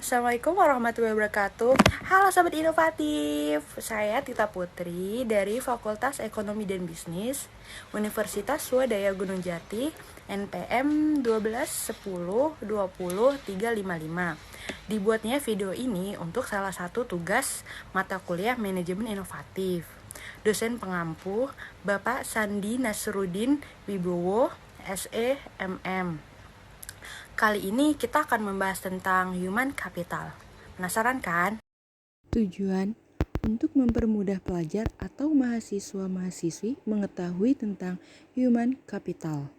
Assalamualaikum warahmatullahi wabarakatuh. Halo Sobat Inovatif, saya Tita Putri dari Fakultas Ekonomi dan Bisnis Universitas Swadaya Gunung Jati, NPM 1210200355. Dibuatnya video ini untuk salah satu tugas mata kuliah Manajemen Inovatif. Dosen pengampu Bapak Sandi Nasruddin Wibowo, SE MM. Kali ini kita akan membahas tentang human capital. Penasaran kan? Tujuan untuk mempermudah pelajar atau mahasiswa-mahasiswi mengetahui tentang human capital.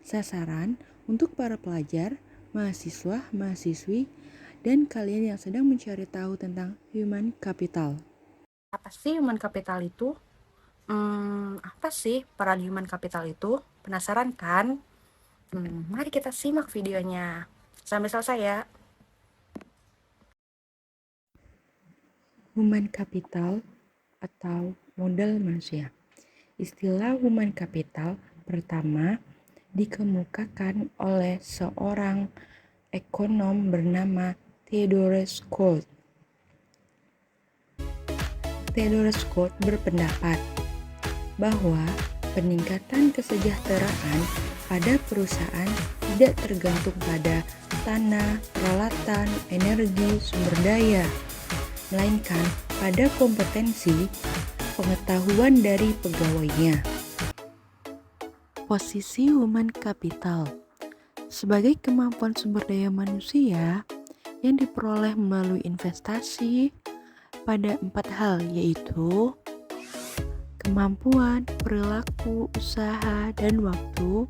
Sasaran untuk para pelajar, mahasiswa, mahasiswi, dan kalian yang sedang mencari tahu tentang human capital. Apa sih human capital itu? Apa sih peran human capital itu? Penasaran kan? Mari kita simak videonya sampai selesai ya. Human capital atau modal manusia. Istilah human capital pertama dikemukakan oleh seorang ekonom bernama Theodore Scott. Theodore Scott berpendapat bahwa peningkatan kesejahteraan pada perusahaan tidak tergantung pada tanah, peralatan, energi, sumber daya, melainkan pada kompetensi pengetahuan dari pegawainya. Posisi human capital sebagai kemampuan sumber daya manusia yang diperoleh melalui investasi pada 4 hal, yaitu kemampuan, perilaku, usaha, dan waktu,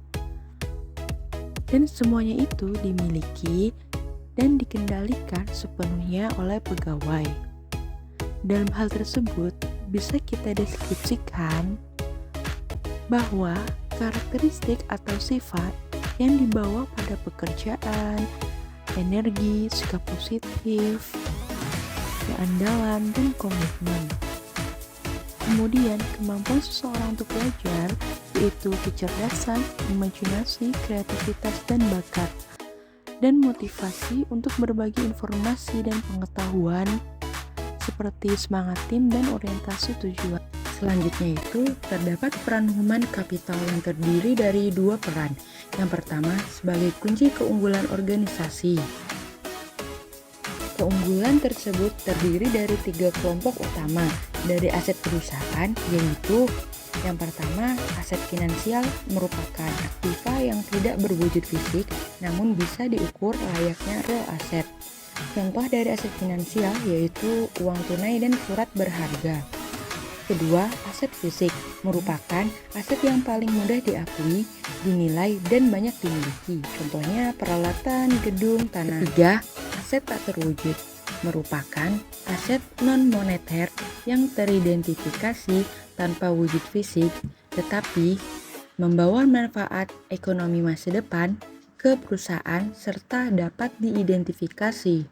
dan semuanya itu dimiliki dan dikendalikan sepenuhnya oleh pegawai. Dalam hal tersebut, bisa kita deskripsikan bahwa karakteristik atau sifat yang dibawa pada pekerjaan, energi, sikap positif, keandalan, dan komitmen. Kemudian, kemampuan seseorang untuk belajar yaitu kecerdasan, imajinasi, kreativitas, dan bakat, dan motivasi untuk berbagi informasi dan pengetahuan seperti semangat tim dan orientasi tujuan. Selanjutnya itu terdapat peran human capital yang terdiri dari 2 peran. Yang pertama sebagai kunci keunggulan organisasi. Keunggulan tersebut terdiri dari 3 kelompok utama dari aset perusahaan, yaitu yang pertama, aset finansial merupakan aktiva yang tidak berwujud fisik namun bisa diukur layaknya real aset. Contoh dari aset finansial yaitu uang tunai dan surat berharga. Kedua, aset fisik merupakan aset yang paling mudah diakui, dinilai, dan banyak dimiliki. Contohnya peralatan, gedung, tanah. Ketiga, aset tak terwujud merupakan aset non-moneter yang teridentifikasi tanpa wujud fisik, tetapi membawa manfaat ekonomi masa depan ke perusahaan serta dapat diidentifikasi.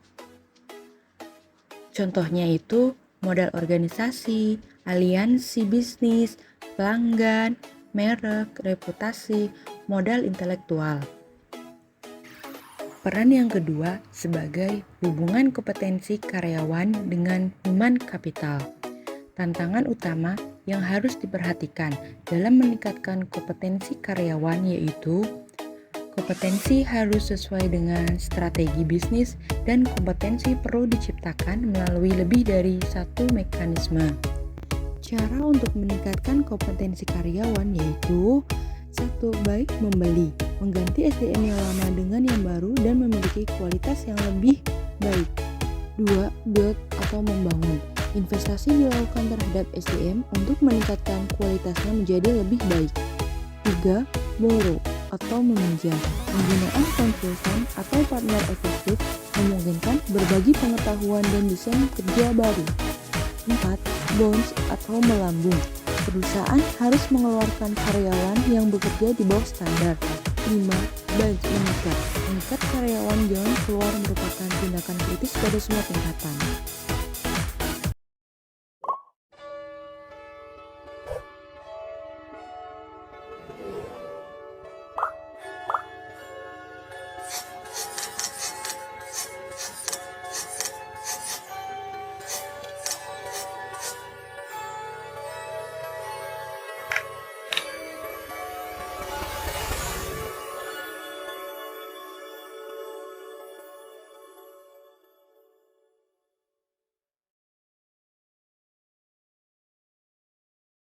Contohnya itu modal organisasi, aliansi bisnis, pelanggan, merek, reputasi, modal intelektual. Peran yang kedua sebagai hubungan kompetensi karyawan dengan human capital. Tantangan utama yang harus diperhatikan dalam meningkatkan kompetensi karyawan yaitu kompetensi harus sesuai dengan strategi bisnis dan kompetensi perlu diciptakan melalui lebih dari satu mekanisme. Cara untuk meningkatkan kompetensi karyawan yaitu 1. Baik membeli, mengganti SDM yang lama dengan yang baru dan memiliki kualitas yang lebih baik. 2. Build atau membangun, investasi dilakukan terhadap SDM untuk meningkatkan kualitasnya menjadi lebih baik. 3. Borrow atau meminjam, penggunaan konsultan atau partner efektif memungkinkan berbagi pengetahuan dan desain kerja baru. 4. Bonds atau melambung, perusahaan harus mengeluarkan karyawan yang bekerja di bawah standar. 5. Budge mengikat karyawan jangan keluar merupakan tindakan kritis pada semua tingkatan.